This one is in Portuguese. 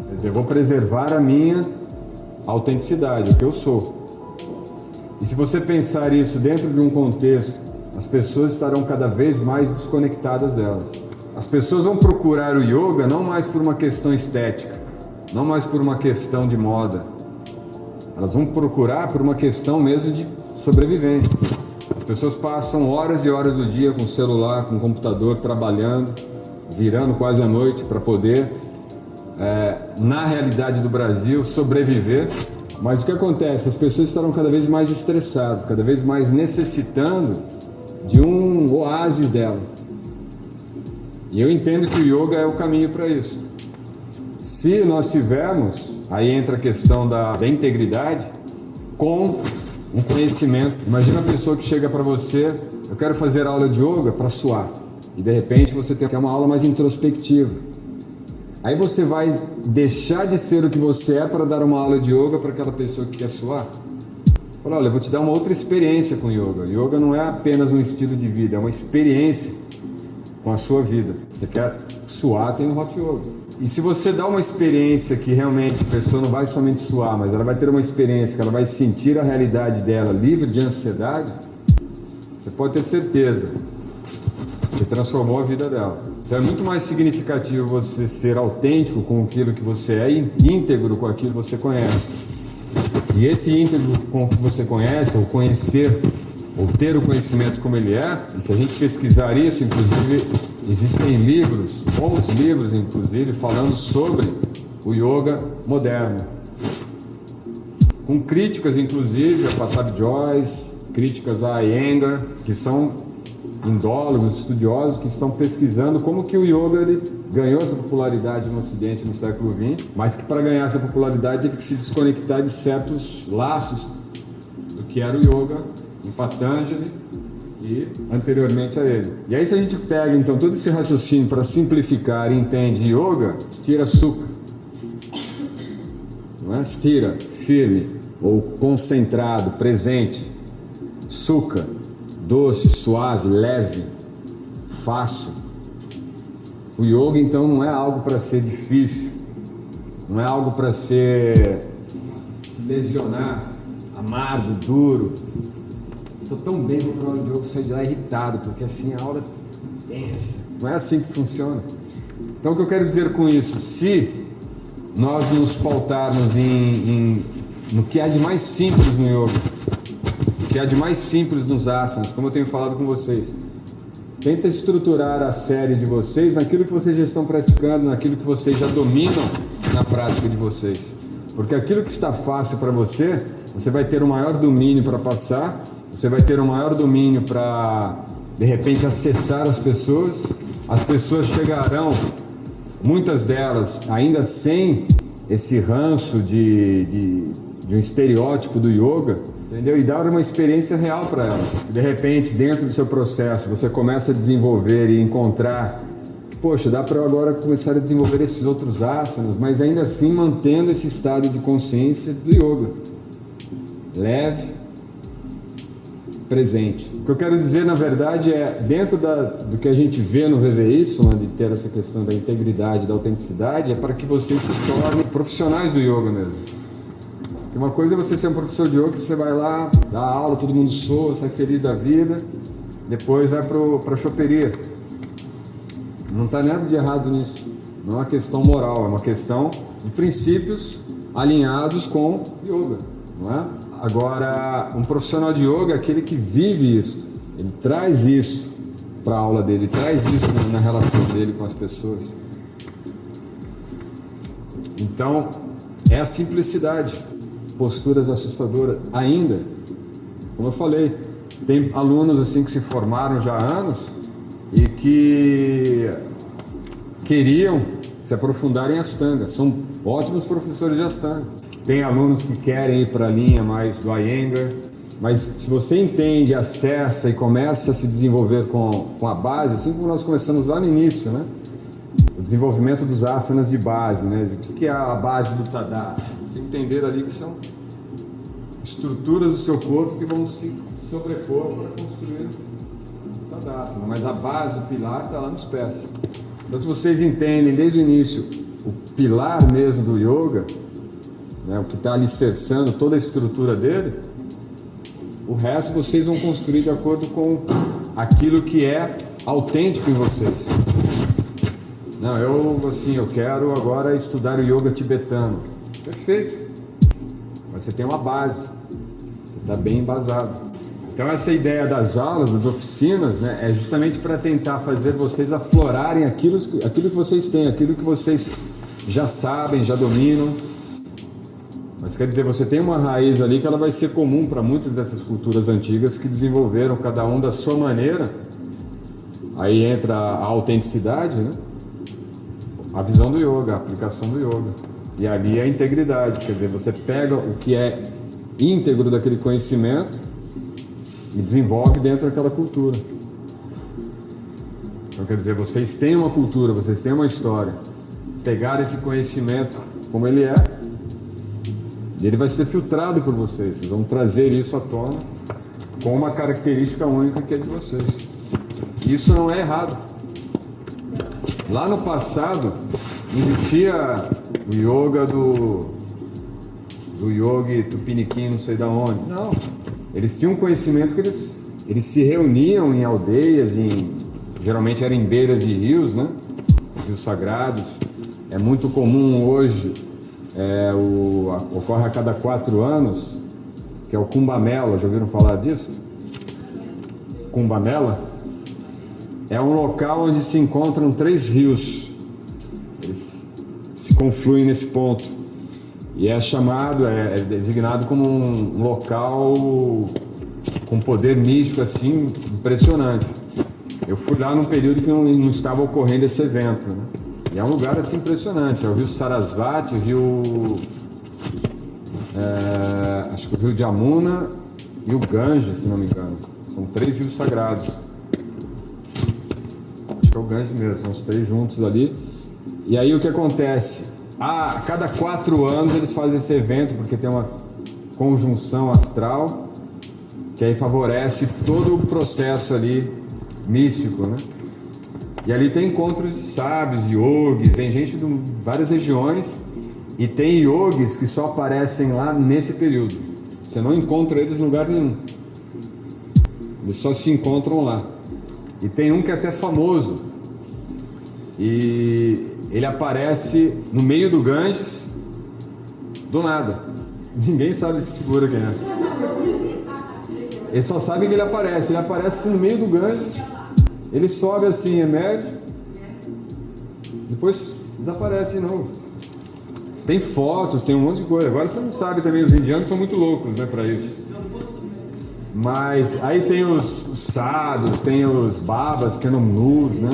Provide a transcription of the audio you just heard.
Quer dizer, eu vou preservar a minha autenticidade, o que eu sou. E se você pensar isso dentro de um contexto, as pessoas estarão cada vez mais desconectadas delas. As pessoas vão procurar o yoga não mais por uma questão estética, não mais por uma questão de moda. Elas vão procurar por uma questão mesmo de sobrevivência. As pessoas passam horas e horas do dia com o celular, com o computador, trabalhando, virando quase a noite para poder, na realidade do Brasil, sobreviver. Mas o que acontece? As pessoas estarão cada vez mais estressadas, cada vez mais necessitando de um oásis dela. E eu entendo que o yoga é o caminho para isso. Se nós tivermos, aí entra a questão da integridade, com um conhecimento. Imagina a pessoa que chega para você, eu quero fazer aula de yoga para suar. E de repente você tem uma aula mais introspectiva. Aí você vai deixar de ser o que você é para dar uma aula de yoga para aquela pessoa que quer suar? Fala, olha, eu vou te dar uma outra experiência com yoga. Yoga não é apenas um estilo de vida, é uma experiência com a sua vida. Você quer suar, tem um hot yoga. E se você dá uma experiência que realmente a pessoa não vai somente suar, mas ela vai ter uma experiência que ela vai sentir a realidade dela livre de ansiedade, você pode ter certeza, você transformou a vida dela. Então é muito mais significativo você ser autêntico com aquilo que você é e íntegro com aquilo que você conhece. E esse íntegro com o que você conhece, ou conhecer, ou ter o conhecimento como ele é, e se a gente pesquisar isso, inclusive existem livros, bons livros inclusive, falando sobre o yoga moderno. Com críticas inclusive a Patanjali Joyce, críticas a Iyengar, que são indólogos, estudiosos que estão pesquisando como que o yoga ele ganhou essa popularidade no Ocidente no século XX, mas que para ganhar essa popularidade teve que se desconectar de certos laços do que era o yoga em Patanjali e anteriormente a ele. E aí se a gente pega então todo esse raciocínio para simplificar e entende yoga, stira sukha, não é? Stira, firme ou concentrado, presente, sukha, doce, suave, leve, fácil. O yoga então não é algo para ser difícil, não é algo para se lesionar, amargo, duro. Estou tão bem com o aula de yoga, saio de lá irritado, porque assim a aula é tensa. Não é assim que funciona. Então o que eu quero dizer com isso? Se nós nos pautarmos no que há de mais simples no yoga, o que há de mais simples nos asanas, como eu tenho falado com vocês, tenta estruturar a série de vocês naquilo que vocês já estão praticando, naquilo que vocês já dominam na prática de vocês. Porque aquilo que está fácil para você, você vai ter um maior domínio para passar, você vai ter um maior domínio para, de repente, acessar as pessoas chegarão, muitas delas, ainda sem esse ranço de um estereótipo do yoga, entendeu? E dar uma experiência real para elas. De repente, dentro do seu processo, você começa a desenvolver e encontrar, poxa, dá para eu agora começar a desenvolver esses outros asanas, mas ainda assim mantendo esse estado de consciência do yoga. Leve, presente. O que eu quero dizer, na verdade, é, dentro do que a gente vê no VVY, de ter essa questão da integridade, da autenticidade, é para que vocês se tornem profissionais do yoga mesmo. Porque uma coisa é você ser um professor de yoga, que você vai lá, dá aula, todo mundo soa, sai feliz da vida, depois vai para a choperia. Não está nada de errado nisso. Não é uma questão moral, é uma questão de princípios alinhados com yoga, não é? Agora, um profissional de yoga é aquele que vive isso, ele traz isso para a aula dele, ele traz isso na relação dele com as pessoas. Então, é a simplicidade. Posturas assustadoras ainda, como eu falei, tem alunos assim que se formaram já há anos e que queriam se aprofundar em Ashtanga, são ótimos professores de Ashtanga. Tem alunos que querem ir para a linha mais do Iyengar, mas se você entende, acessa e começa a se desenvolver com a base, assim como nós começamos lá no início, né? O desenvolvimento dos asanas de base, né? O que é a base do Tadasana? Você entender ali que são estruturas do seu corpo que vão se sobrepor para construir o Tadasana, mas a base, o pilar está lá nos pés. Então se vocês entendem desde o início o pilar mesmo do yoga, né, o que está alicerçando toda a estrutura dele, o resto vocês vão construir de acordo com aquilo que é autêntico em vocês. Não, eu quero agora estudar o yoga tibetano. Perfeito. Mas você tem uma base. Você está bem embasado. Então essa ideia das aulas, das oficinas, né, é justamente para tentar fazer vocês aflorarem aquilo que vocês têm, aquilo que vocês já sabem, já dominam. Mas quer dizer, você tem uma raiz ali que ela vai ser comum para muitas dessas culturas antigas que desenvolveram cada um da sua maneira. Aí entra a autenticidade, né? A visão do yoga, a aplicação do yoga. E ali é a integridade, quer dizer, você pega o que é íntegro daquele conhecimento e desenvolve dentro daquela cultura. Então quer dizer, vocês têm uma cultura, vocês têm uma história. Pegar esse conhecimento como ele é, e ele vai ser filtrado por vocês. Vocês vão trazer isso à tona com uma característica única que é de vocês. Isso não é errado. Lá no passado, existia o yoga do yogi tupiniquim, não sei da onde. Não. Eles tinham um conhecimento que eles se reuniam em aldeias, geralmente eram em beiras de rios, né? Rios sagrados. É muito comum hoje, ocorre a cada 4 anos, que é o Kumbh Mela. Já ouviram falar disso? Kumbh Mela é um local onde se encontram 3 rios. Eles se confluem nesse ponto. E é designado como um local com poder místico assim, impressionante. Eu fui lá num período que não estava ocorrendo esse evento, né? E é um lugar assim impressionante. É o rio Sarasvati, acho que o rio de Amuna e o Ganges, se não me engano. São 3 rios sagrados. Acho que é o Ganges mesmo, são os 3 juntos ali. E aí o que acontece? A cada 4 anos eles fazem esse evento, porque tem uma conjunção astral que aí favorece todo o processo ali místico, né? E ali tem encontros de sábios, yogis, vem gente de várias regiões, e tem yogis que só aparecem lá nesse período. Você não encontra eles em lugar nenhum. Eles só se encontram lá. E tem um que é até famoso. E ele aparece no meio do Ganges, do nada. Ninguém sabe esse figura quem é. Eles só sabem que ele aparece. Ele aparece no meio do Ganges. Ele sobe assim, é médio, depois desaparece de novo. Tem fotos, tem um monte de coisa. Agora você não sabe também, os indianos são muito loucos, né, para isso. Mas aí tem os sadhus, tem os babas, que eram nus, né?